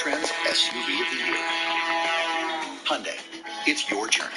Trends SUV of the Year. Hyundai, it's your journey.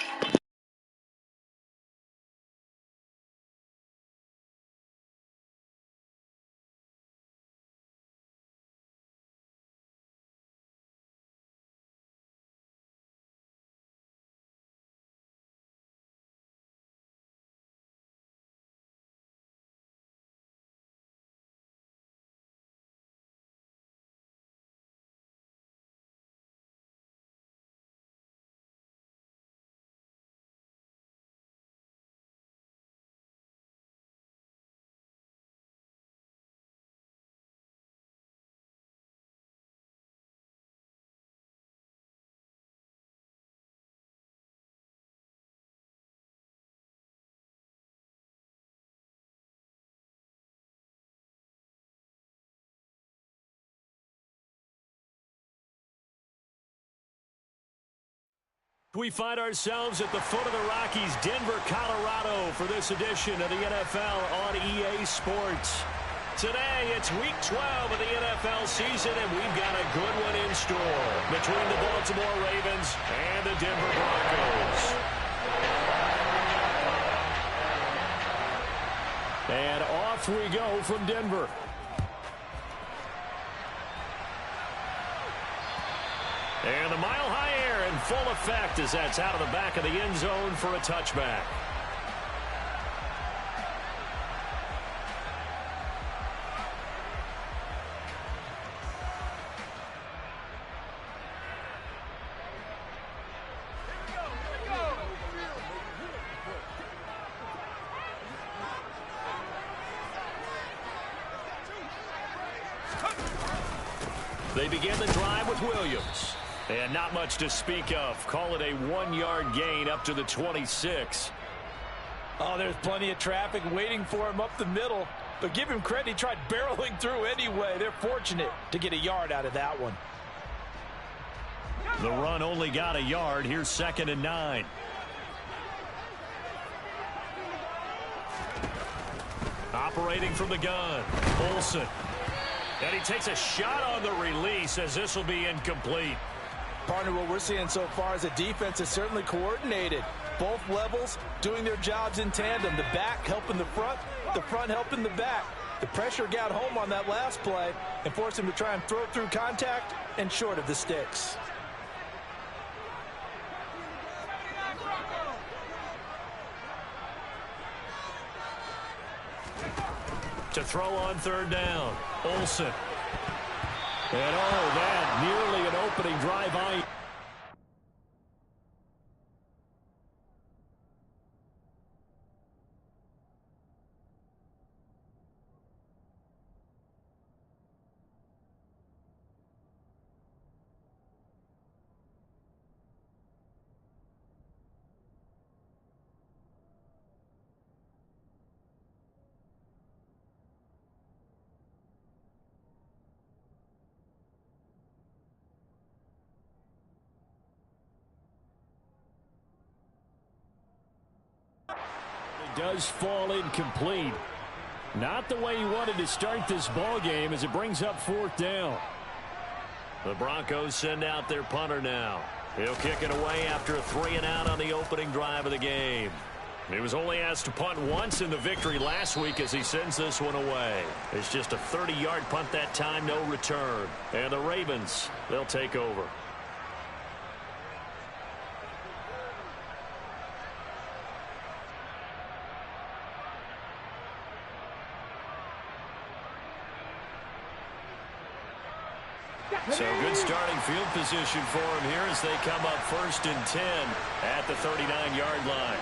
We find ourselves at the foot of the Rockies, Denver, Colorado, for this edition of the NFL on EA Sports. Today, it's Week 12 of the NFL season, and we've got a good one in store between the Baltimore Ravens and the Denver Broncos. And off we go from Denver. And the mile-high air in full effect as that's out of the back of the end zone for a touchback. They begin the drive with Williams. And not much to speak of. Call it a 1-yard gain up to the 26. Oh, there's plenty of traffic waiting for him up the middle. But give him credit, he tried barreling through anyway. They're fortunate to get a yard out of that one. The run only got a yard. Here's 2nd and 9. Operating from the gun, Olsen. And he takes a shot on the release as this will be incomplete. Partner, what we're seeing so far is the defense is certainly coordinated. Both levels doing their jobs in tandem. The back helping the front helping the back. The pressure got home on that last play and forced him to try and throw through contact and short of the sticks. To throw on 3rd down, Olsen. And oh, that nearly an opening drive on. Does fall incomplete. Not the way he wanted to start this ball game as it brings up 4th down. The Broncos send out their punter now. He'll kick it away after a 3-and-out on the opening drive of the game. He was only asked to punt once in the victory last week as he sends this one away. It's just a 30-yard punt that time, no return. And the Ravens, they'll take over. So good starting field position for him here as they come up 1st and 10 at the 39-yard line.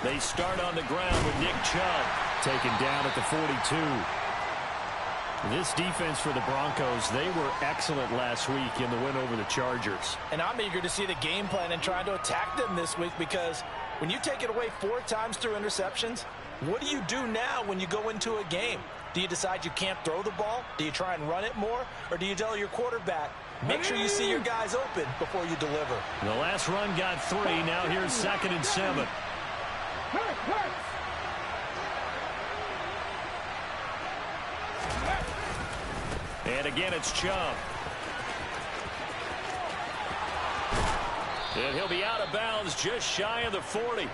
They start on the ground with Nick Chubb taken down at the 42. This defense for the Broncos, they were excellent last week in the win over the Chargers. And I'm eager to see the game plan and trying to attack them this week, because when you take it away 4 times through interceptions, what do you do now when you go into a game? Do you decide you can't throw the ball? Do you try and run it more? Or do you tell your quarterback, make sure you see your guys open before you deliver? The last run got 3. Now here's 2nd and 7. And again, it's Chubb. And he'll be out of bounds just shy of the 40.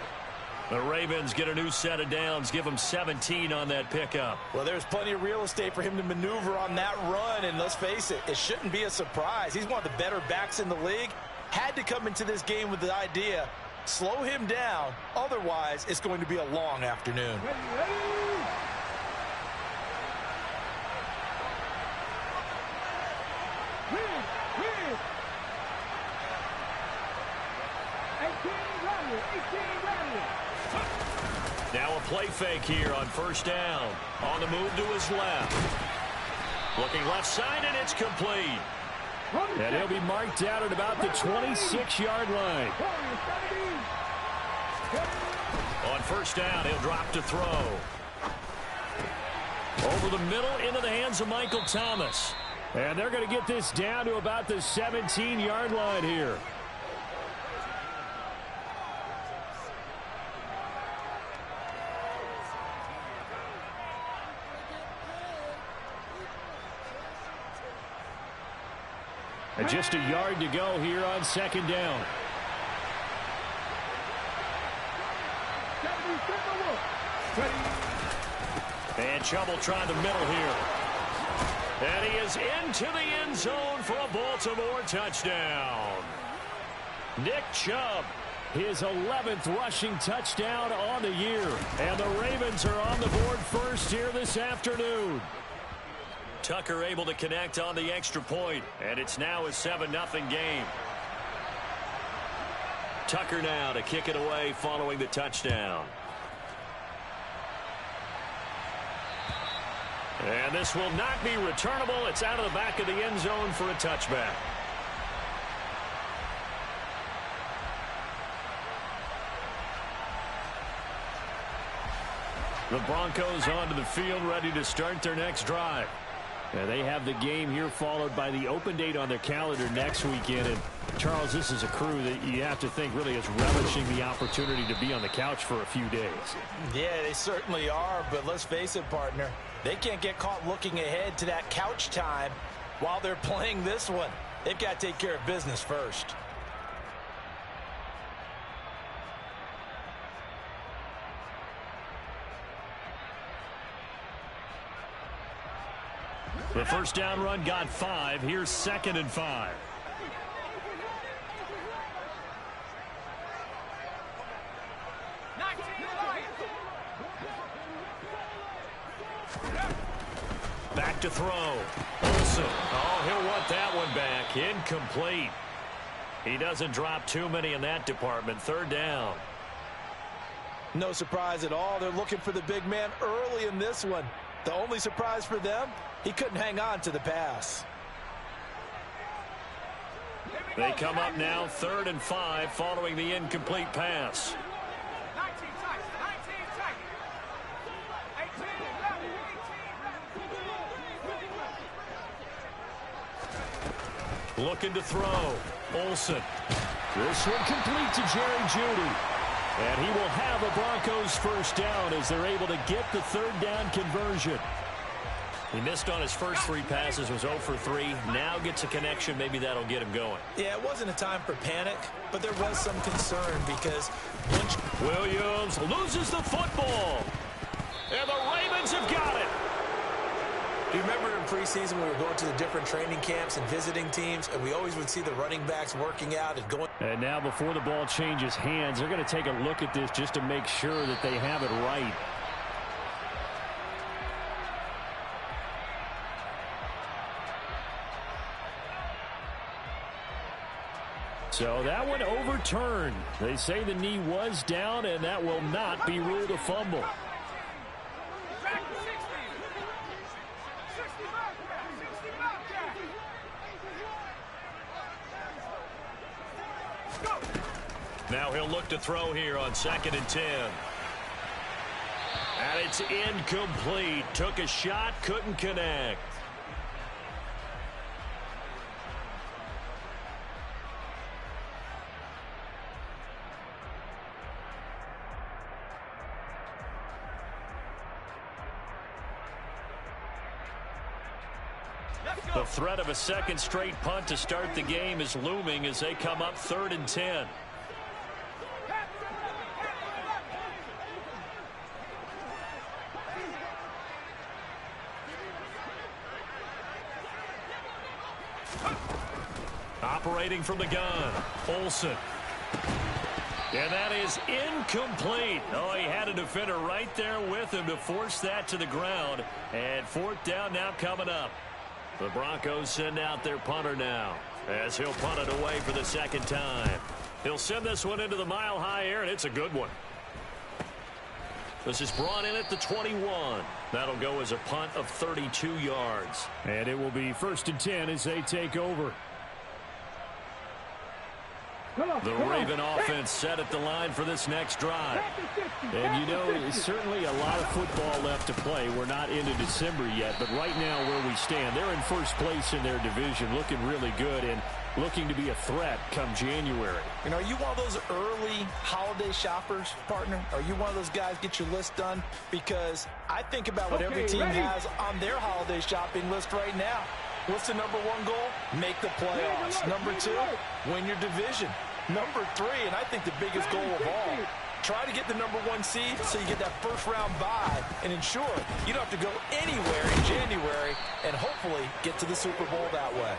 The Ravens get a new set of downs, give him 17 on that pickup. Well, there's plenty of real estate for him to maneuver on that run, and let's face it, it shouldn't be a surprise. He's one of the better backs in the league. Had to come into this game with the idea, slow him down, otherwise it's going to be a long afternoon. Now a play fake here on first down. On the move to his left. Looking left side, and it's complete. And he'll be marked out at about the 26-yard line. On first down, he'll drop to throw. Over the middle, into the hands of Michael Thomas. And they're going to get this down to about the 17-yard line here. And just a yard to go here on second down. And Chubb will try the middle here. And he is into the end zone for a Baltimore touchdown. Nick Chubb, his 11th rushing touchdown on the year. And the Ravens are on the board first here this afternoon. Tucker able to connect on the extra point, and it's now a 7-0 game. Tucker now to kick it away following the touchdown. And this will not be returnable. It's out of the back of the end zone for a touchback. The Broncos onto the field, ready to start their next drive. And they have the game here followed by the open date on their calendar next weekend. And Charles, this is a crew that you have to think really is relishing the opportunity to be on the couch for a few days. Yeah, they certainly are, but let's face it, partner. They can't get caught looking ahead to that couch time while they're playing this one. They've got to take care of business first. The first down run got 5. Here's 2nd and 5. Back to throw. Olsen. Oh, he'll want that one back. Incomplete. He doesn't drop too many in that department. 3rd down. No surprise at all. They're looking for the big man early in this one. The only surprise for them, he couldn't hang on to the pass. They come up now 3rd and 5 following the incomplete pass. Looking to throw. Olsen. This one complete to Jerry Jeudy. And he will have a Broncos first down as they're able to get the 3rd down conversion. He missed on his first 3 passes, was 0 for 3. Now gets a connection. Maybe that'll get him going. Yeah, it wasn't a time for panic, but there was some concern because once Williams loses the football. And the Ravens have got it. Do you remember in preseason we were going to the different training camps and visiting teams, and we always would see the running backs working out and going. And now before the ball changes hands, they're going to take a look at this just to make sure that they have it right. So that one overturned. They say the knee was down, and that will not be ruled a fumble. Now he'll look to throw here on 2nd and 10. And it's incomplete. Took a shot, couldn't connect. The threat of a second straight punt to start the game is looming as they come up 3rd and 10. Operating from the gun, Olsen. And that is incomplete. Oh, he had a defender right there with him to force that to the ground. And 4th down now coming up. The Broncos send out their punter now as he'll punt it away for the 2nd time. He'll send this one into the mile-high air, and it's a good one. This is brought in at the 21. That'll go as a punt of 32 yards. And it will be 1st and 10 as they take over. The Raven offense set at the line for this next drive. And, you know, it's certainly a lot of football left to play. We're not into December yet, but right now where we stand, they're in 1st place in their division, looking really good and looking to be a threat come January. You know, are you one of those early holiday shoppers, partner? Are you one of those guys get your list done? Because I think about what every team has on their holiday shopping list right now. What's the number 1 goal? Make the playoffs. Number 2, win your division. Number 3, and I think the biggest goal of all, try to get the number 1 seed so you get that 1st round bye and ensure you don't have to go anywhere in January and hopefully get to the Super Bowl that way.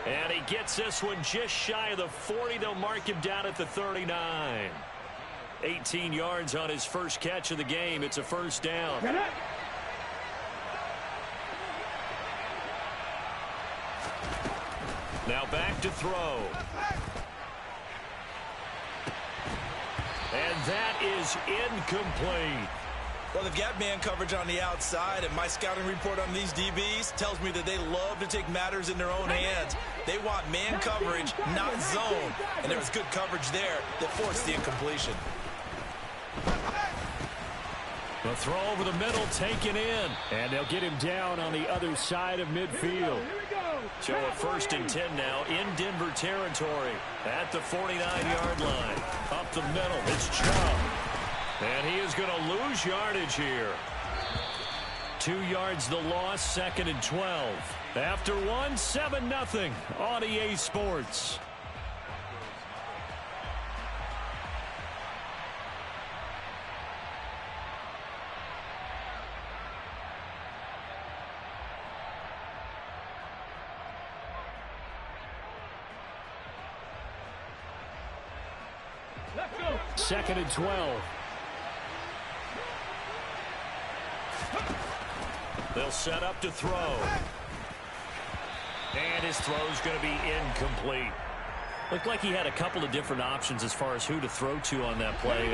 And he gets this one just shy of the 40. They'll mark him down at the 39. 18 yards on his first catch of the game. It's a 1st down. Now back to throw. And that is incomplete. Well, they've got man coverage on the outside, and my scouting report on these DBs tells me that they love to take matters in their own hands. They want man coverage, not zone. And there was good coverage there that forced the incompletion. The throw over the middle taken in. And they'll get him down on the other side of midfield. So a 1st and 10 now in Denver territory at the 49-yard line. Up the middle, it's Chubb. And he is going to lose yardage here. 2 yards the loss, 2nd and 12. After 1, 7-0 on EA Sports. Let's go. 2nd and 12. They'll set up to throw. And his throw's going to be incomplete. Looked like he had a couple of different options as far as who to throw to on that play.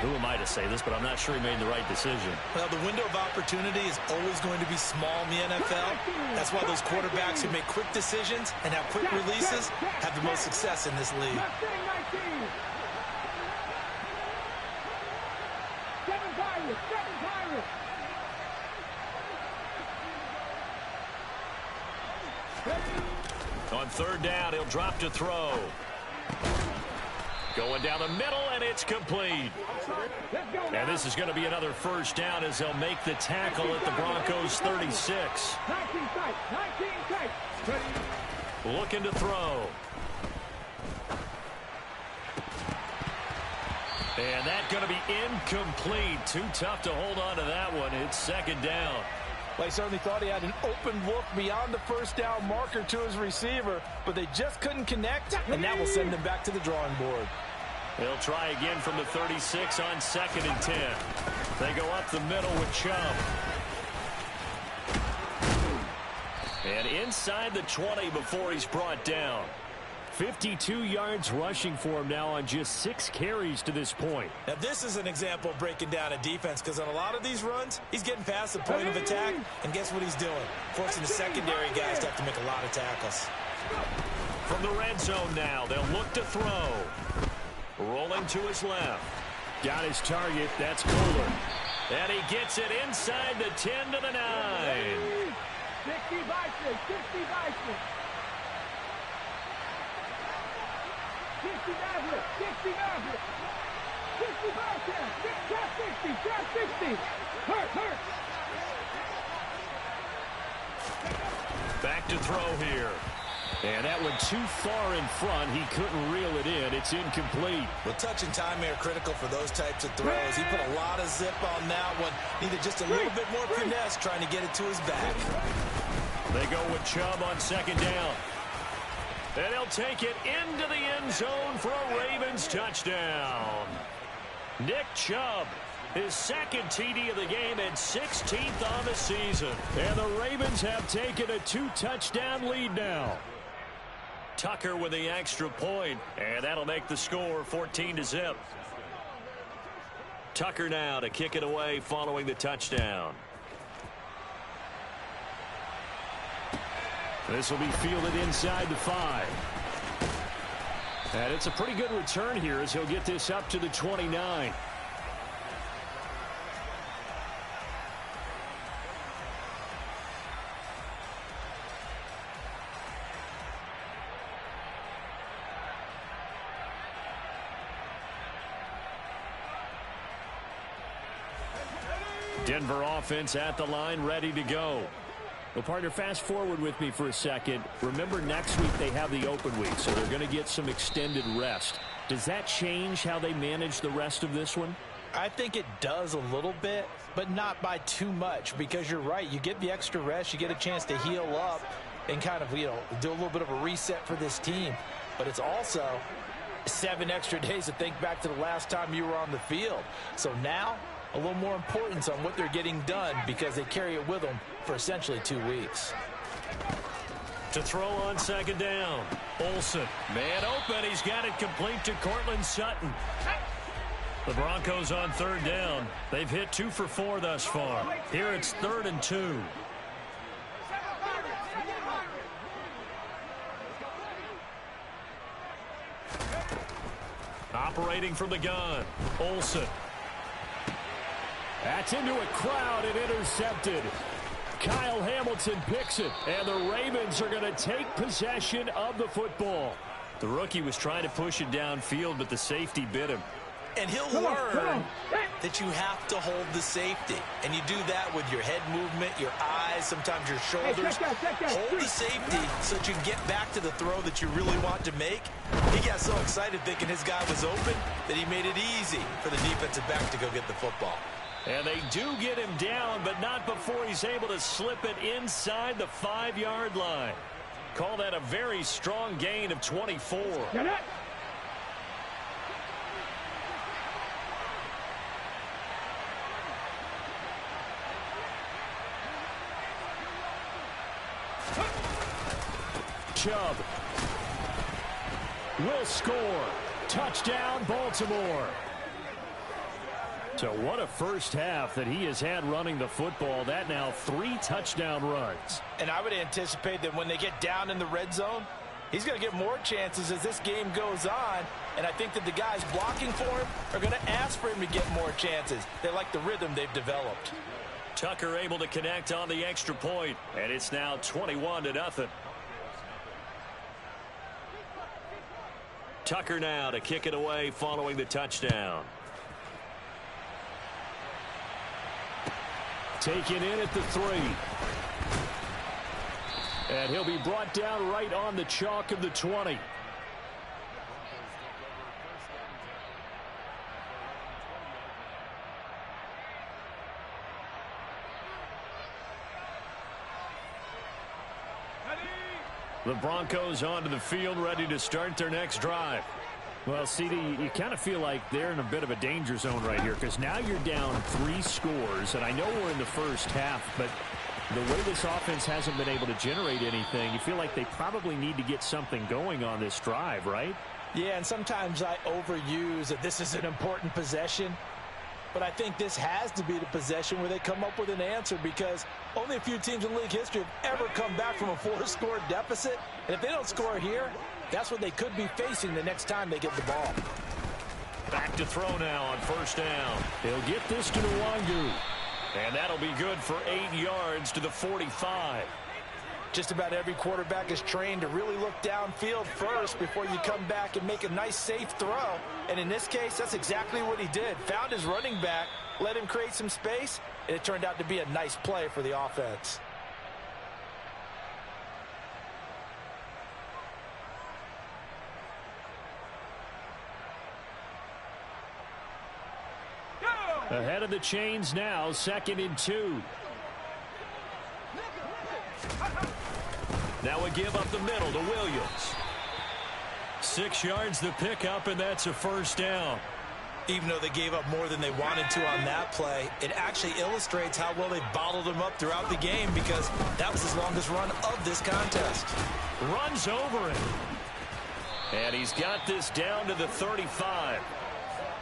Who am I to say this, but I'm not sure he made the right decision. Well, the window of opportunity is always going to be small in the NFL. That's why those quarterbacks who make quick decisions and have quick releases have the most success in this league. On 3rd down, he'll drop to throw. Going down the middle, and it's complete. And this is going to be another 1st down as they'll make the tackle at the Broncos' 36. Looking to throw. And that's going to be incomplete. Too tough to hold on to that one. It's 2nd down. Well, he certainly thought he had an open look beyond the 1st down marker to his receiver, but they just couldn't connect, and that will send him back to the drawing board. They'll try again from the 36 on 2nd and 10. They go up the middle with Chubb. And inside the 20 before he's brought down. 52 yards rushing for him now on just 6 carries to this point. Now, this is an example of breaking down a defense because on a lot of these runs, he's getting past the point of attack, and guess what he's doing? Forcing the secondary guys to have to make a lot of tackles. From the red zone now, they'll look to throw. Rolling to his left. Got his target. That's Kohler. And he gets it inside the 10 to the 9. 60 Bison, 60 Bison. 60 Maverick, 60 Maverick. 60 Bison, trap 60. Hurt. Back Back to throw here. And that went too far in front. He couldn't reel it in. It's incomplete. Well, touch and time are critical for those types of throws. He put a lot of zip on that one. Needed just a little bit more finesse trying to get it to his back. They go with Chubb on second down. And he'll take it into the end zone for a Ravens touchdown. Nick Chubb, his second TD of the game and 16th on the season. And the Ravens have taken a 2-touchdown lead now. Tucker with the extra point, and that'll make the score 14-0. Tucker now to kick it away following the touchdown. This will be fielded inside the 5. And it's a pretty good return here as he'll get this up to the 29. Denver offense at the line, ready to go. Well, partner, fast forward with me for a second. Remember, next week they have the open week, so they're going to get some extended rest. Does that change how they manage the rest of this one? I think it does a little bit, but not by too much, because you're right. You get the extra rest, you get a chance to heal up and kind of, do a little bit of a reset for this team. But it's also 7 extra days to think back to the last time you were on the field. So now, a little more importance on what they're getting done because they carry it with them for essentially 2 weeks. To throw on second down. Olsen, man open. He's got it complete to Cortland Sutton. The Broncos on third down. They've hit 2 for 4 thus far. Here it's 3rd and 2. Operating from the gun. Olsen. That's into a crowd and intercepted. Kyle Hamilton picks it, and the Ravens are going to take possession of the football. The rookie was trying to push it downfield, but the safety bit him. And he'll learn that you have to hold the safety. And you do that with your head movement, your eyes, sometimes your shoulders. Hold the safety so that you can get back to the throw that you really want to make. He got so excited thinking his guy was open that he made it easy for the defensive back to go get the football. And they do get him down, but not before he's able to slip it inside the 5-yard line. Call that a very strong gain of 24. Get it. Chubb will score. Touchdown, Baltimore. So what a first half that he has had running the football. That now 3 touchdown runs. And I would anticipate that when they get down in the red zone, he's going to get more chances as this game goes on. And I think that the guys blocking for him are going to ask for him to get more chances. They like the rhythm they've developed. Tucker able to connect on the extra point, and it's now 21-0. Tucker now to kick it away following the touchdown. Taken in at the 3. And he'll be brought down right on the chalk of the 20. The Broncos onto the field, ready to start their next drive. Well, CD, you kind of feel like they're in a bit of a danger zone right here because now you're down 3 scores, and I know we're in the first half, but the way this offense hasn't been able to generate anything, you feel like they probably need to get something going on this drive, right? Yeah, and sometimes I overuse that this is an important possession. But I think this has to be the possession where they come up with an answer because only a few teams in league history have ever come back from a 4-score deficit. And if they don't score here, that's what they could be facing the next time they get the ball. Back to throw now on first down. They'll get this to Nwangu. And that'll be good for 8 yards to the 45. Just about every quarterback is trained to really look downfield first before you come back and make a nice, safe throw. And in this case, that's exactly what he did. Found his running back, let him create some space, and it turned out to be a nice play for the offense. Ahead of the chains now, 2nd and 2. Now we give up the middle to Williams. 6 yards to pick up, and that's a first down. Even though they gave up more than they wanted to on that play, it actually illustrates how well they bottled them up throughout the game, because that was his longest run of this contest. Runs over it. And he's got this down to the 35.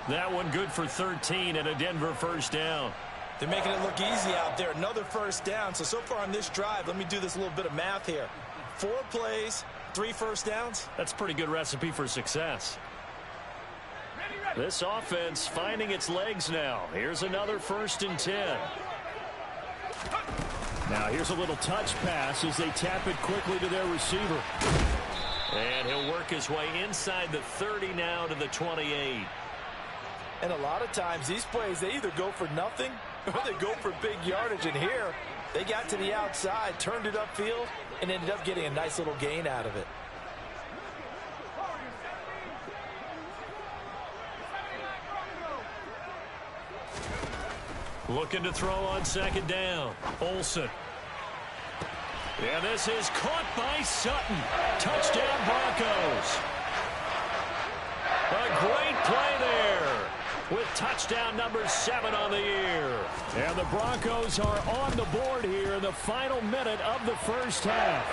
That one good for 13 and a Denver first down. They're making it look easy out there. Another first down. So far on this drive, let me do this little bit of math here. 4 plays, 3 first downs. That's a pretty good recipe for success. This offense finding its legs now. Here's another 1st and 10. Now here's a little touch pass as they tap it quickly to their receiver. And he'll work his way inside the 30 now to the 28. And a lot of times these plays, they either go for nothing or they go for big yardage. And here, they got to the outside, turned it upfield, and ended up getting a nice little gain out of it. Looking to throw on 2nd down. Olsen. And this is caught by Sutton. Touchdown Broncos. A great play there with touchdown number 7 on the year. And the Broncos are on the board here in the final minute of the first half.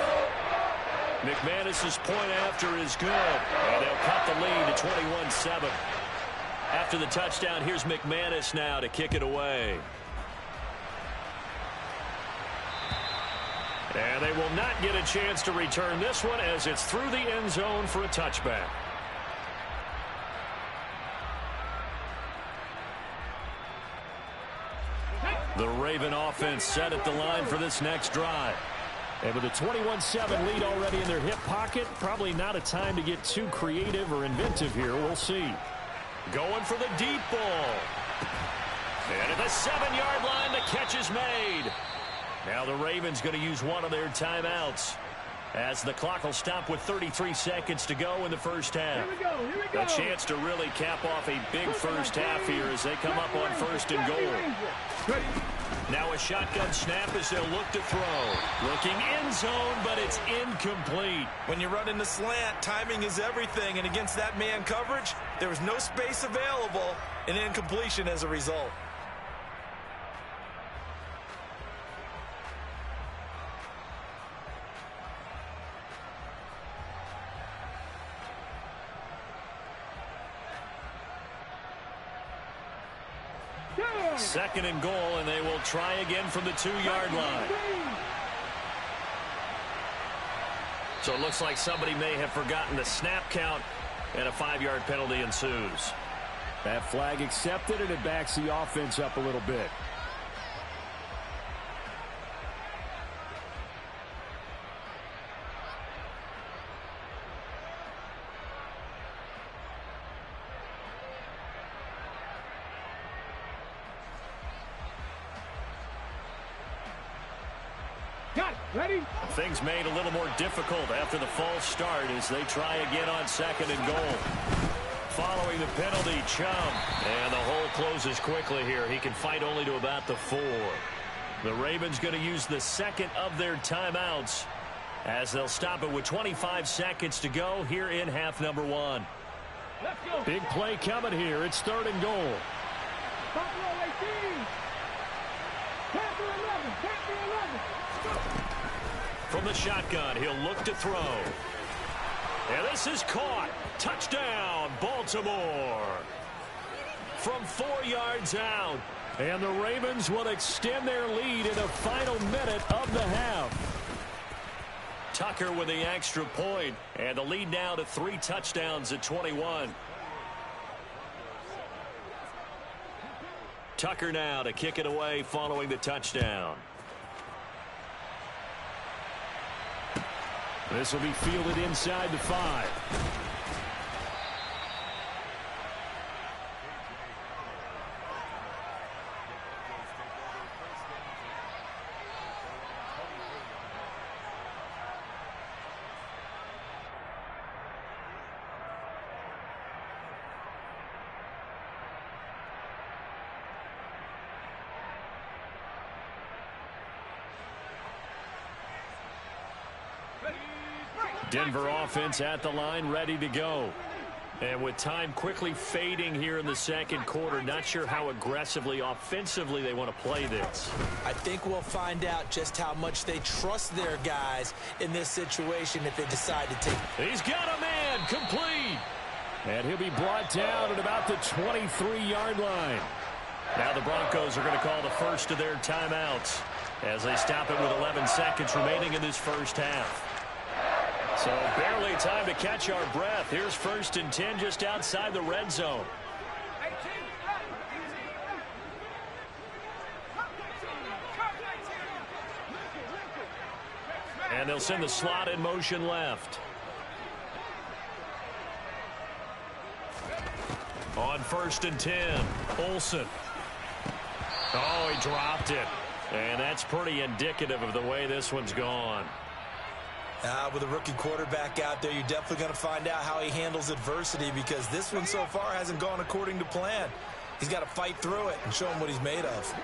McManus's point after is good. And they'll cut the lead to 21-7. After the touchdown, here's McManus now to kick it away. And they will not get a chance to return this one as it's through the end zone for a touchback. The Raven offense set at the line for this next drive. And with a 21-7 lead already in their hip pocket, probably not a time to get too creative or inventive here. We'll see. Going for the deep ball. And at the 7-yard line, the catch is made. Now the Ravens going to use one of their timeouts as the clock will stop with 33 seconds to go in the first half. Here we go. A chance to really cap off a big first half here as they come up on 1st and goal. Now a shotgun snap as they'll look to throw. Looking end zone, but it's incomplete. When you run in the slant, timing is everything, and against that man coverage, there was no space available, and incompletion as a result. Second and goal, and they will try again from the 2-yard line. So it looks like somebody may have forgotten the snap count, and a 5-yard penalty ensues. That flag accepted, and it backs the offense up a little bit. Ready? Things made a little more difficult after the false start as they try again on 2nd and goal. Following the penalty, Chum. And the hole closes quickly here. He can fight only to about the 4. The Ravens going to use the 2nd of their timeouts as they'll stop it with 25 seconds to go here in half number 1. Let's go. Big play coming here. It's 3rd and goal. Buffalo 18. Panther 11. Panther 11. From the shotgun, he'll look to throw. And this is caught. Touchdown, Baltimore. From 4 yards out. And the Ravens will extend their lead in the final minute of the half. Tucker with the extra point, and the lead now to 3 touchdowns at 21. Tucker now to kick it away following the touchdown. This will be fielded inside the 5. Denver offense at the line, ready to go. And with time quickly fading here in the second quarter, not sure how aggressively, offensively they want to play this. I think we'll find out just how much they trust their guys in this situation if they decide to take. He's got a man, complete. And he'll be brought down at about the 23-yard line. Now the Broncos are going to call the first of their timeouts as they stop it with 11 seconds remaining in this first half. So barely time to catch our breath. Here's 1st and 10 just outside the red zone. And they'll send the slot in motion left. On 1st and 10, Olsen. Oh, he dropped it. And that's pretty indicative of the way this one's gone. With a rookie quarterback out there, you're definitely going to find out how he handles adversity, because this one so far hasn't gone according to plan. He's got to fight through it and show him what he's made of.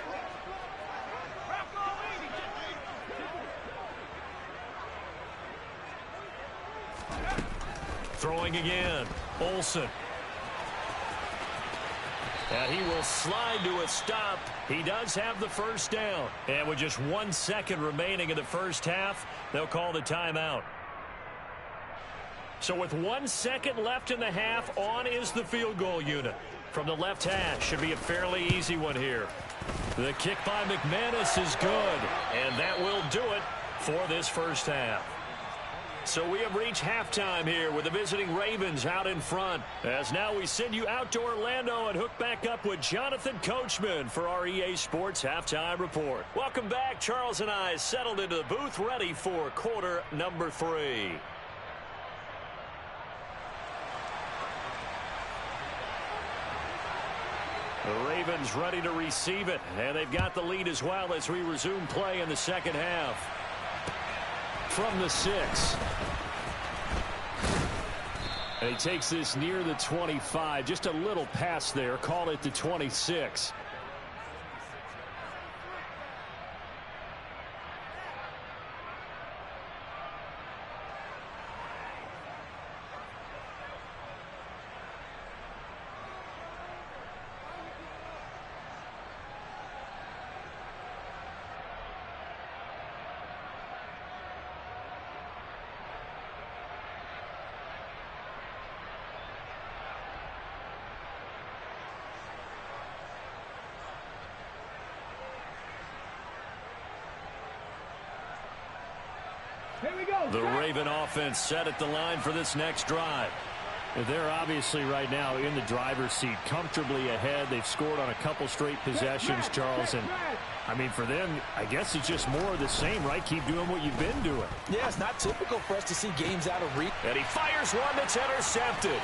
Throwing again, Olsen. And he will slide to a stop. He does have the first down. And with just 1 second remaining in the first half, they'll call the timeout. So with 1 second left in the half, on is the field goal unit. From the left hash, should be a fairly easy one here. The kick by McManus is good. And that will do it for this first half. So we have reached halftime here with the visiting Ravens out in front. As now we send you out to Orlando and hook back up with Jonathan Coachman for our EA Sports Halftime Report. Welcome back. Charles and I settled into the booth, ready for quarter number 3. The Ravens ready to receive it, and they've got the lead as well as we resume play in the second half. From the 6. And he takes this near the 25. Just a little pass there. Call it the 26. Here we go. The Raven offense set at the line for this next drive. They're obviously right now in the driver's seat, comfortably ahead. They've scored on a couple straight possessions, Charles. And, I mean, for them, I guess it's just more of the same, right? Keep doing what you've been doing. Yeah, it's not typical for us to see games out of reach. And he fires one that's intercepted.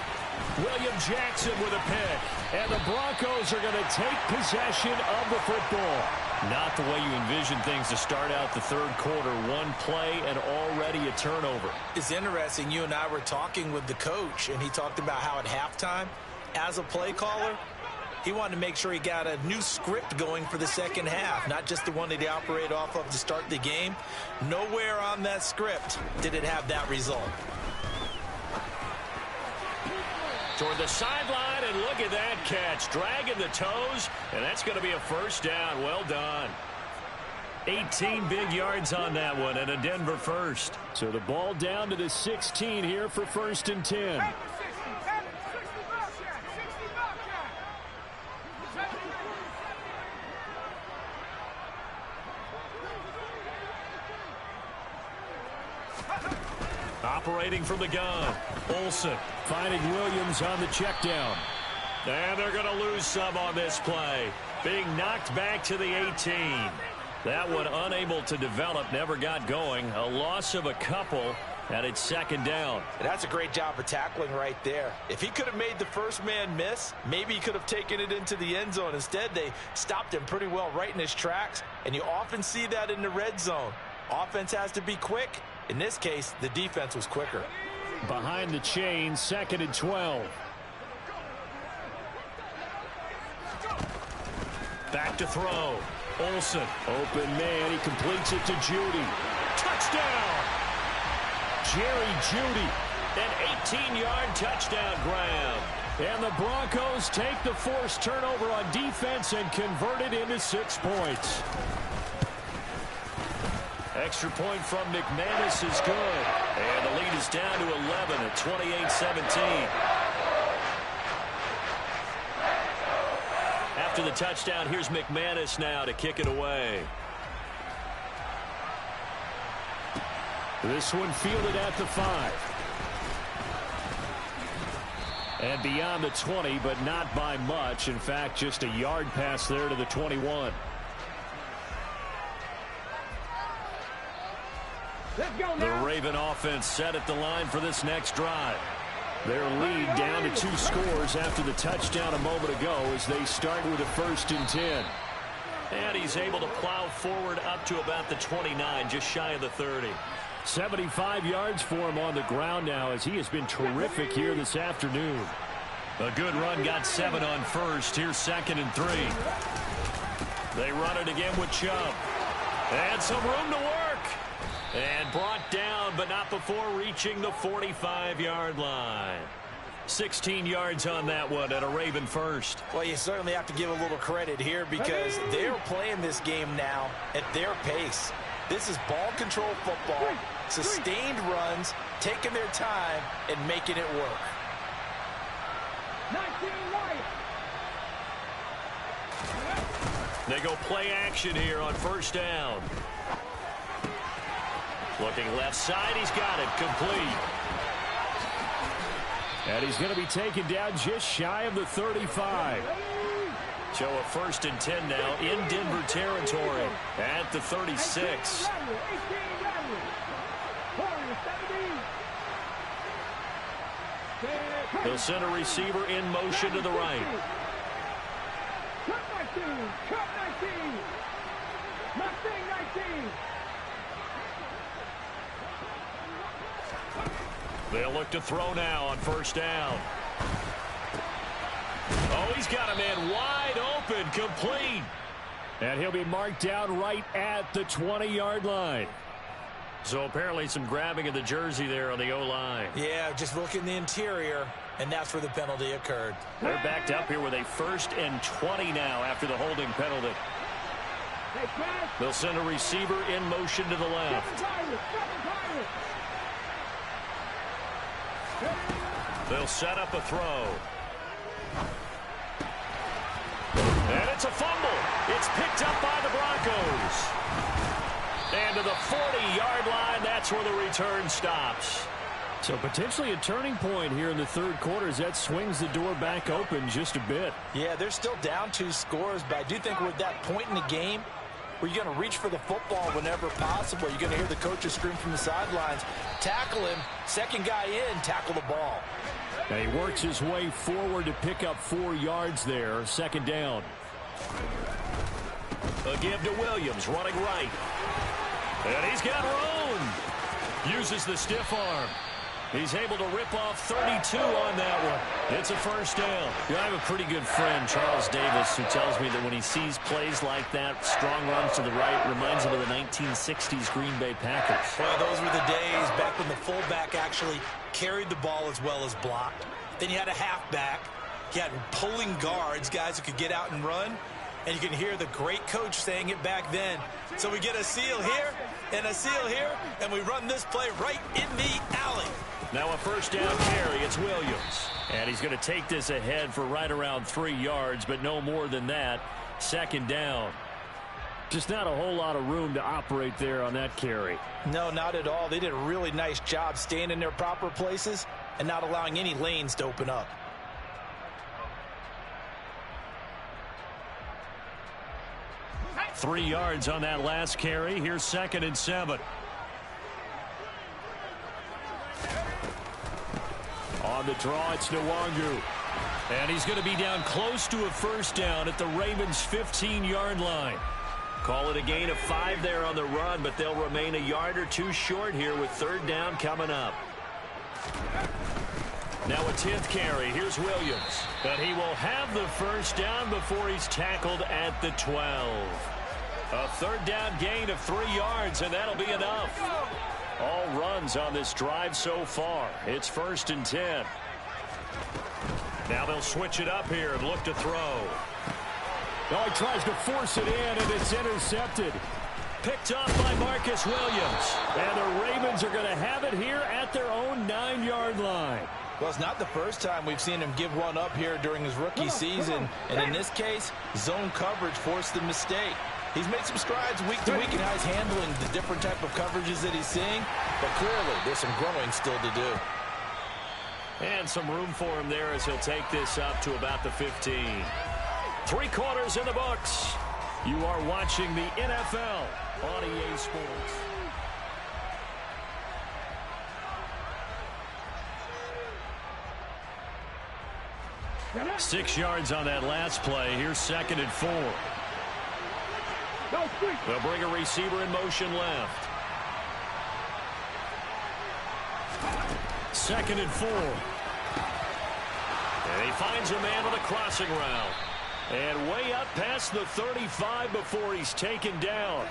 William Jackson with a pick. And the Broncos are going to take possession of the football. Not the way you envision things to start out the third quarter. One play and already a turnover. It's interesting. You and I were talking with the coach, and he talked about how at halftime, as a play caller, he wanted to make sure he got a new script going for the second half, not just the one that he operated off of to start the game. Nowhere on that script did it have that result. Toward the sideline, and look at that catch. Dragging the toes, and that's going to be a first down. Well done. 18 big yards on that one, and a Denver first. So the ball down to the 16 here for 1st and 10. Operating from the gun, Olsen finding Williams on the check down. And they're going to lose some on this play. Being knocked back to the 18. That one unable to develop, never got going. A loss of a couple, and it's second down. That's a great job of tackling right there. If he could have made the first man miss, maybe he could have taken it into the end zone. Instead, they stopped him pretty well right in his tracks, and you often see that in the red zone. Offense has to be quick. In this case, the defense was quicker. Behind the chain, 2nd and 12. Back to throw. Olsen. Open man. He completes it to Judy. Touchdown! Jerry Jeudy. An 18-yard touchdown grab. And the Broncos take the forced turnover on defense and convert it into 6 points. Extra point from McManus is good. And the lead is down to 11 at 28-17. After the touchdown, here's McManus now to kick it away. This one fielded at the 5. And beyond the 20, but not by much. In fact, just a yard pass there to the 21. Let's go The now. Raven offense set at the line for this next drive. Their lead down to 2 scores after the touchdown a moment ago as they start with a 1st and 10. And he's able to plow forward up to about the 29, just shy of the 30. 75 yards for him on the ground now as he has been terrific here this afternoon. A good run, got 7 on first. Here's 2nd and 3. They run it again with Chubb. And some room to work. And brought down, but not before reaching the 45-yard line. 16 yards on that one at a Raven first. Well, you certainly have to give a little credit here because they're playing this game now at their pace. This is ball control football, sustained runs, taking their time, and making it work. 19 right. They go play action here on 1st down. Looking left side, he's got it, complete. And he's going to be taken down just shy of the 35. So a 1st and 10 now in Denver territory at the 36. They'll send a receiver in motion to the right. Cut 19. Cut 19. Mustang 19. They'll look to throw now on 1st down. Oh, he's got a man wide open, complete. And he'll be marked down right at the 20-yard line. So apparently some grabbing of the jersey there on the O-line. Yeah, just look in the interior, and that's where the penalty occurred. They're backed up here with a 1st and 20 now after the holding penalty. They'll send a receiver in motion to the left. They'll set up a throw. And it's a fumble. It's picked up by the Broncos. And to the 40-yard line, that's where the return stops. So potentially a turning point here in the 3rd quarter as that swings the door back open just a bit. Yeah, they're still down 2 scores, but I do think we're at that point in the game where you're going to reach for the football whenever possible. You're going to hear the coaches scream from the sidelines, tackle him, 2nd guy in, tackle the ball. And he works his way forward to pick up 4 yards there, 2nd down. A give to Williams, running right. And he's got room. Uses the stiff arm. He's able to rip off 32 on that one. It's a 1st down. I have a pretty good friend, Charles Davis, who tells me that when he sees plays like that, strong runs to the right, reminds him of the 1960s Green Bay Packers. Well, those were the days back when the fullback actually carried the ball as well as blocked. Then you had a halfback. You had pulling guards, guys who could get out and run. And you can hear the great coach saying it back then. So we get a seal here and a seal here, and we run this play right in the alley. Now a 1st down carry. It's Williams. And he's going to take this ahead for right around 3 yards, but no more than that. 2nd down. Just not a whole lot of room to operate there on that carry. No, not at all. They did a really nice job staying in their proper places and not allowing any lanes to open up. Three yards on that last carry. Here's 2nd and 7. On the draw, it's Nwangu. And he's going to be down close to a 1st down at the Ravens' 15-yard line. Call it a gain of 5 there on the run, but they'll remain a yard or 2 short here with 3rd down coming up. Now a 10th carry. Here's Williams. But he will have the 1st down before he's tackled at the 12. A 3rd down gain of 3 yards, and that'll be enough. All runs on this drive so far. It's 1st and 10. Now they'll switch it up here and look to throw. Oh, he tries to force it in, and it's intercepted. Picked off by Marcus Williams. And the Ravens are going to have it here at their own 9-yard line. Well, it's not the first time we've seen him give one up here during his rookie season. And in this case, zone coverage forced the mistake. He's made some strides week to week in how he's handling the different type of coverages that he's seeing. But clearly, there's some growing still to do. And some room for him there as he'll take this up to about the 15. 3 quarters in the books. You are watching the NFL on EA Sports. Get 6 yards on that last play. Here's 2nd and 4. They'll bring a receiver in motion left. 2nd and 4. And he finds a man with a crossing route. And way up past the 35 before he's taken down.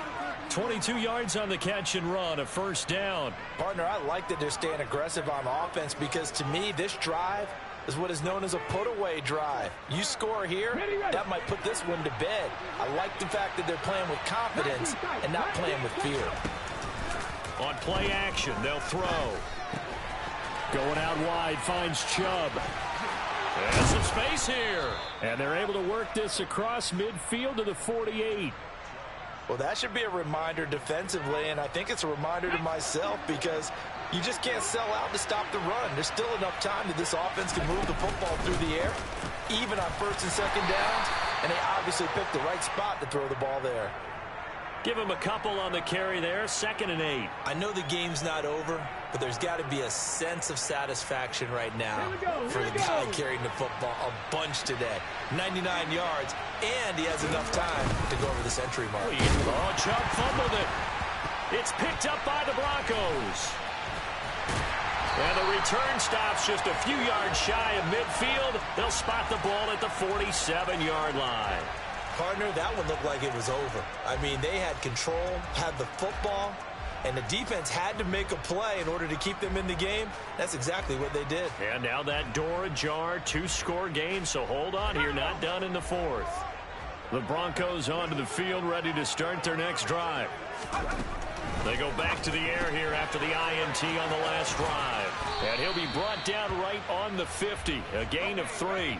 22 yards on the catch and run, a 1st down. Partner, I like that they're staying aggressive on offense because to me, this drive is what is known as a put-away drive. You score here, that might put this one to bed. I like the fact that they're playing with confidence and not playing with fear. On play action, they'll throw. Going out wide, finds Chubb. And some space here. And they're able to work this across midfield to the 48. Well, that should be a reminder defensively, and I think it's a reminder to myself because you just can't sell out to stop the run. There's still enough time that this offense can move the football through the air, even on 1st and 2nd downs, and they obviously picked the right spot to throw the ball there. Give him a couple on the carry there, 2nd and 8. I know the game's not over, but there's got to be a sense of satisfaction right now for the guy carrying the football a bunch today. 99 yards, and he has enough time to go over the century mark. Oh, Chubb fumbled it. It's picked up by the Broncos. And the return stops just a few yards shy of midfield. They'll spot the ball at the 47-yard line. Partner, that one looked like it was over. I mean, they had control, had the football, and the defense had to make a play in order to keep them in the game. That's exactly what they did. And now that door ajar, 2-score game, so hold on here, not done in the 4th. The Broncos onto the field, ready to start their next drive. They go back to the air here after the INT on the last drive. And he'll be brought down right on the 50, a gain of 3.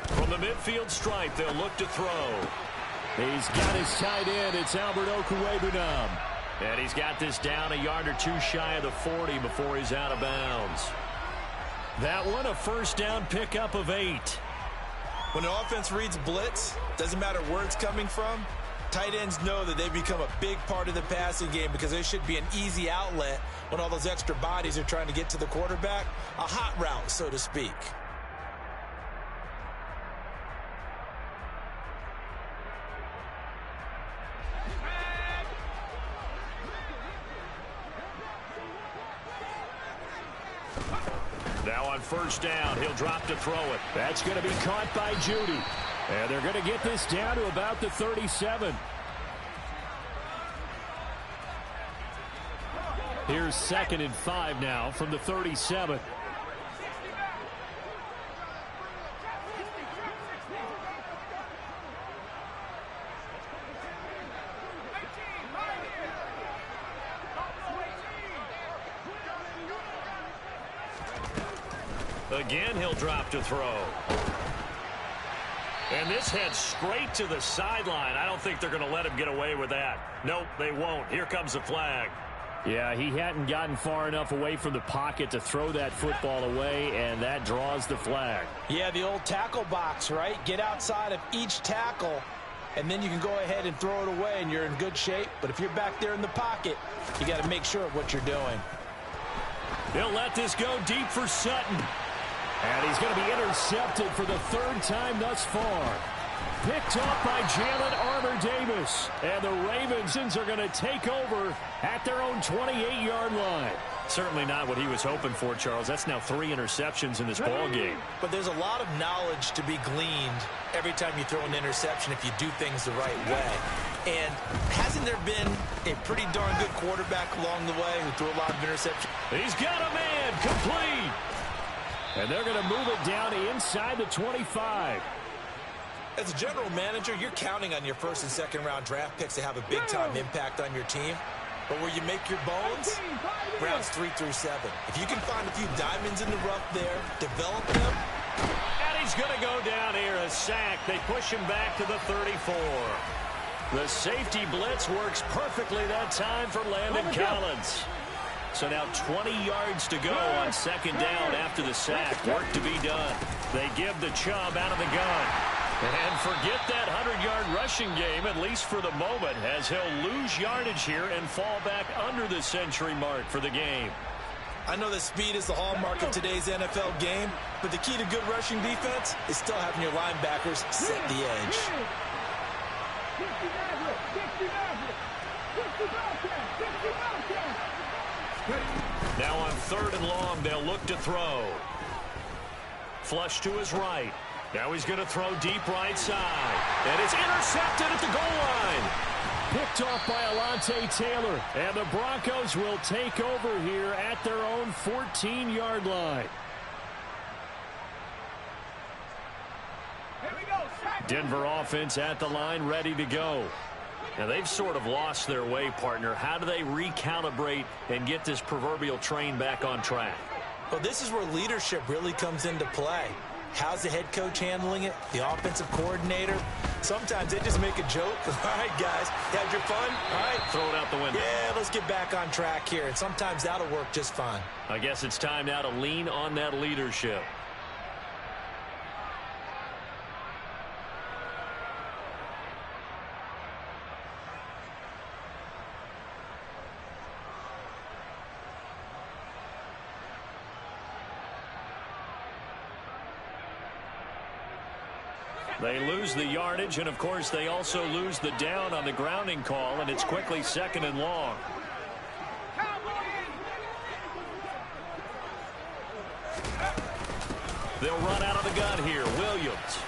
From the midfield stripe, they'll look to throw. He's got his tight end. It's Albert Okwuegbunam. And he's got this down a yard or two shy of the 40 before he's out of bounds. That one, a 1st down pickup of 8. When an offense reads blitz, doesn't matter where it's coming from, tight ends know that they become a big part of the passing game because there should be an easy outlet when all those extra bodies are trying to get to the quarterback. A hot route, so to speak. Now on 1st down, he'll drop to throw it. That's going to be caught by Judy. And they're going to get this down to about the 37. Here's 2nd and 5 now from the 37. Again, he'll drop to throw. And this heads straight to the sideline. I don't think they're going to let him get away with that. Nope, they won't. Here comes the flag. Yeah, he hadn't gotten far enough away from the pocket to throw that football away, and that draws the flag. Yeah, the old tackle box, right? Get outside of each tackle, and then you can go ahead and throw it away, and you're in good shape. But if you're back there in the pocket, you got to make sure of what you're doing. They'll let this go deep for Sutton. And he's going to be intercepted for the 3rd time thus far. Picked off by Jalen Armour-Davis. And the Ravens are going to take over at their own 28-yard line. Certainly not what he was hoping for, Charles. That's now 3 interceptions in this ball game. But there's a lot of knowledge to be gleaned every time you throw an interception if you do things the right way. And hasn't there been a pretty darn good quarterback along the way who threw a lot of interceptions? He's got a man, complete. And they're going to move it down inside the 25. As a general manager, you're counting on your first and second round draft picks to have a big-time impact on your team. But where you make your bones, rounds 3 through 7. If you can find a few diamonds in the rough there, develop them. And he's going to go down here, a sack. They push him back to the 34. The safety blitz works perfectly that time for Landon Collins. So now 20 yards to go on second down after the sack. Work to be done. They give the Chubb out of the gun. And forget that 100-yard rushing game, at least for the moment, as he'll lose yardage here and fall back under the century mark for the game. I know that speed is the hallmark of today's NFL game, but the key to good rushing defense is still having your linebackers set the edge. Now on 3rd and long, they'll look to throw. Flush to his right. Now he's going to throw deep right side. And it's intercepted at the goal line. Picked off by Alontae Taylor. And the Broncos will take over here at their own 14-yard line. Denver offense at the line, ready to go. Now they've sort of lost their way, partner. How do they recalibrate and get this proverbial train back on track? Well, this is where leadership really comes into play. How's the head coach handling it? The offensive coordinator? Sometimes they just make a joke. All right, guys, you had your fun? All right. Throw it out the window. Yeah, let's get back on track here. And sometimes that'll work just fine. I guess it's time now to lean on that leadership. They lose the yardage, and, of course, they also lose the down on the grounding call, and it's quickly 2nd and long. They'll run out of the gun here. Williams.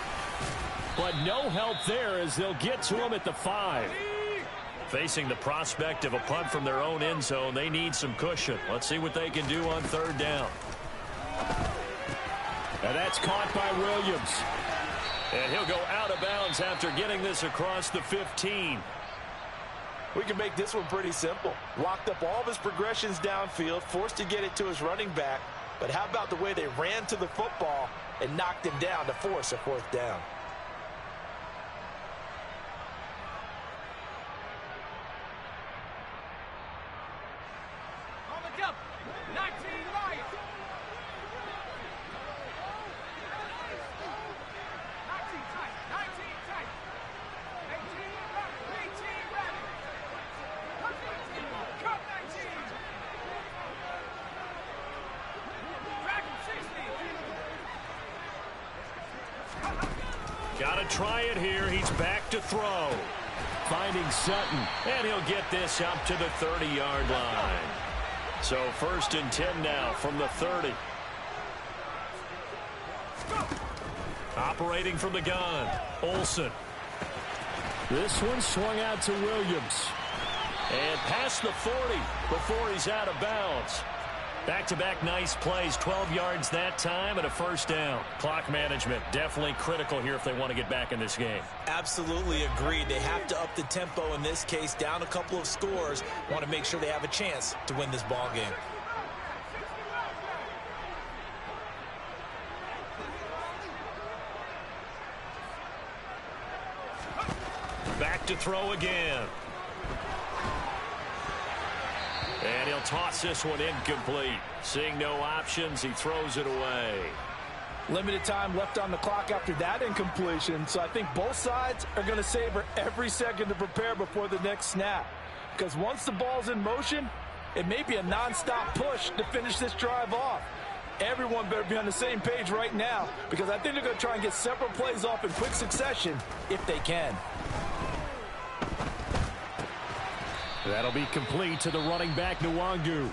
But no help there as they'll get to him at the 5. Facing the prospect of a punt from their own end zone, they need some cushion. Let's see what they can do on 3rd down. And that's caught by Williams. And he'll go out of bounds after getting this across the 15. We can make this one pretty simple. Locked up all of his progressions downfield, forced to get it to his running back. But how about the way they ran to the football and knocked him down to force a 4th down? Got to try it here. He's back to throw. Finding Sutton. And he'll get this up to the 30-yard line. So 1st and 10 now from the 30. Operating from the gun. Olsen. This one swung out to Williams. And past the 40 before he's out of bounds. Back-to-back nice plays, 12 yards that time and a 1st down. Clock management definitely critical here if they want to get back in this game. Absolutely agreed. They have to up the tempo in this case, down a couple of scores. Want to make sure they have a chance to win this ball game. Back to throw again. And he'll toss this one incomplete. Seeing no options, he throws it away. Limited time left on the clock after that incompletion, so I think both sides are going to savor every second to prepare before the next snap. Because once the ball's in motion, it may be a non-stop push to finish this drive off. Everyone better be on the same page right now, because I think they're going to try and get several plays off in quick succession if they can. That'll be complete to the running back, Nwangu.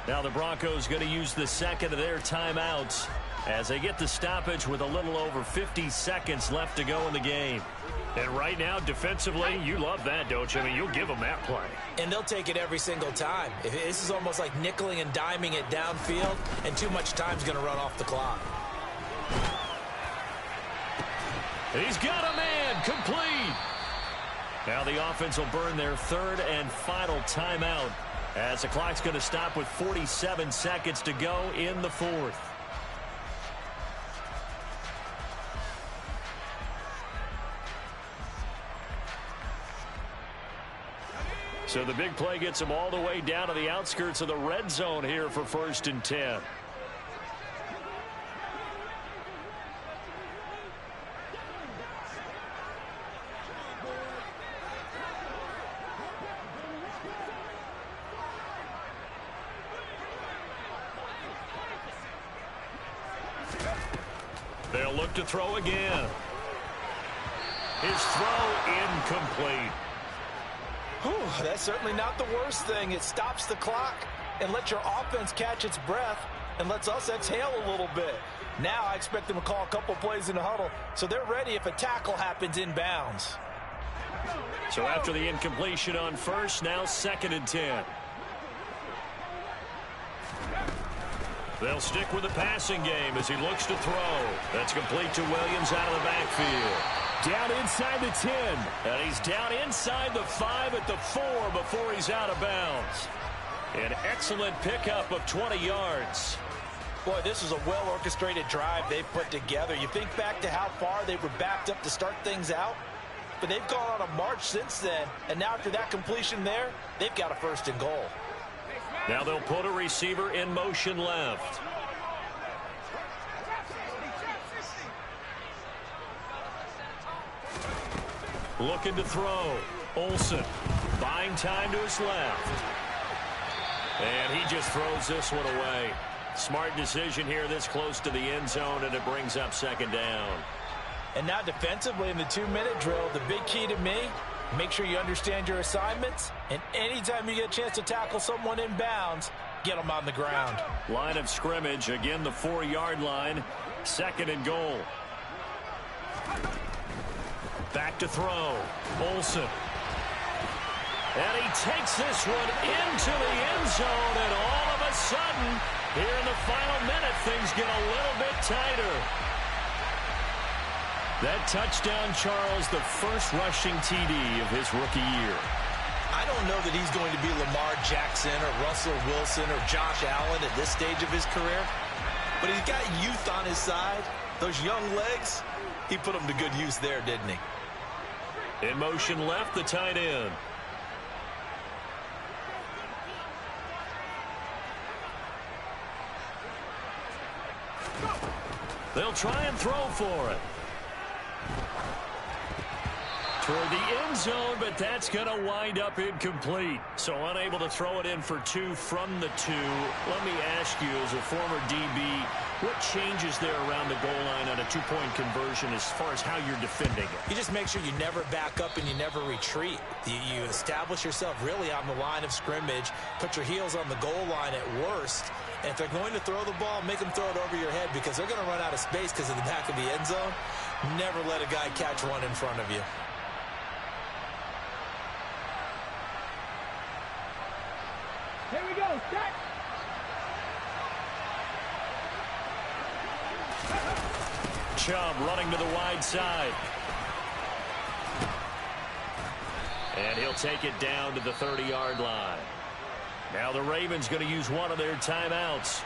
Now the Broncos going to use the second of their timeouts as they get the stoppage with a little over 50 seconds left to go in the game. And right now, defensively, you love that, don't you? I mean, you'll give them that play. And they'll take it every single time. This is almost like nickeling and diming it downfield, and too much time's going to run off the clock. He's got a man, complete. Now the offense will burn their third and final timeout as the clock's going to stop with 47 seconds to go in the fourth. So the big play gets them all the way down to the outskirts of the red zone here for 1st and 10. They'll look to throw again. His throw incomplete. Whew, that's certainly not the worst thing. It stops the clock and lets your offense catch its breath and lets us exhale a little bit. Now I expect them to call a couple plays in the huddle so they're ready if a tackle happens inbounds. So after the incompletion on first, now 2nd and 10. They'll stick with the passing game as he looks to throw. That's complete to Williams out of the backfield. Down inside the 10. And he's down inside the 5 at the 4 before he's out of bounds. An excellent pickup of 20 yards. Boy, this was a well-orchestrated drive they put together. You think back to how far they were backed up to start things out, but they've gone on a march since then, and now after that completion there, they've got a 1st and goal. Now they'll put a receiver in motion left. Looking to throw. Olsen buying time to his left. And he just throws this one away. Smart decision here this close to the end zone, and it brings up 2nd down. And now defensively in the 2-minute drill, the big key to me, make sure you understand your assignments, and anytime you get a chance to tackle someone in bounds, get them on the ground. Line of scrimmage, again the 4-yard line, 2nd and goal. Back to throw. Olsen. And he takes this one into the end zone, and all of a sudden, here in the final minute, things get a little bit tighter. That touchdown, Charles, the first rushing TD of his rookie year. I don't know that he's going to be Lamar Jackson or Russell Wilson or Josh Allen at this stage of his career, but he's got youth on his side. Those young legs, he put them to good use there, didn't he? In motion left, the tight end. They'll try and throw for it. Toward the end zone, but that's going to wind up incomplete. So unable to throw it in for 2 from the 2. Let me ask you, as a former DB, what changes there around the goal line on a 2-point conversion as far as how you're defending it? You just make sure you never back up and you never retreat. You establish yourself really on the line of scrimmage, put your heels on the goal line at worst, and if they're going to throw the ball, make them throw it over your head because they're going to run out of space because of the back of the end zone. Never let a guy catch one in front of you. Here we go, set. Chubb running to the wide side. And he'll take it down to the 30-yard line. Now the Ravens going to use one of their timeouts.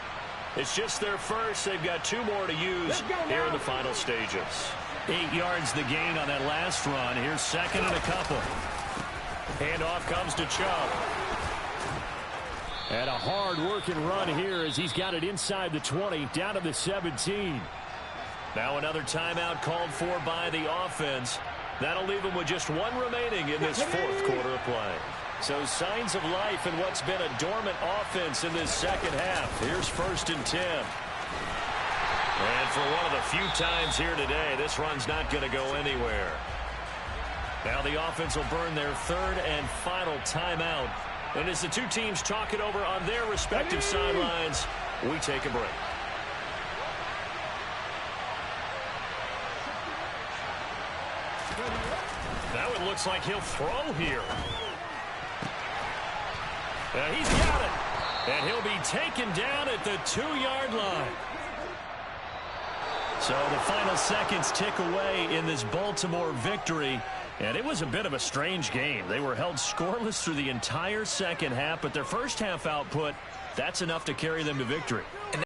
It's just their first. They've got 2 more to use here in the final stages. 8 yards the gain on that last run. Here's 2nd and a couple. Handoff comes to Chubb. And a hard-working run here as he's got it inside the 20, down to the 17. Now another timeout called for by the offense. That'll leave them with just 1 remaining in this 4th quarter of play. So signs of life in what's been a dormant offense in this second half. Here's 1st and 10. And for one of the few times here today, this run's not going to go anywhere. Now the offense will burn their 3rd and final timeout And as the two teams talk it over on their respective sidelines, we take a break. Now it looks like he'll throw here. He's got it. And he'll be taken down at the 2-yard line. So the final seconds tick away in this Baltimore victory. And it was a bit of a strange game. They were held scoreless through the entire second half, but their first half output, that's enough to carry them to victory.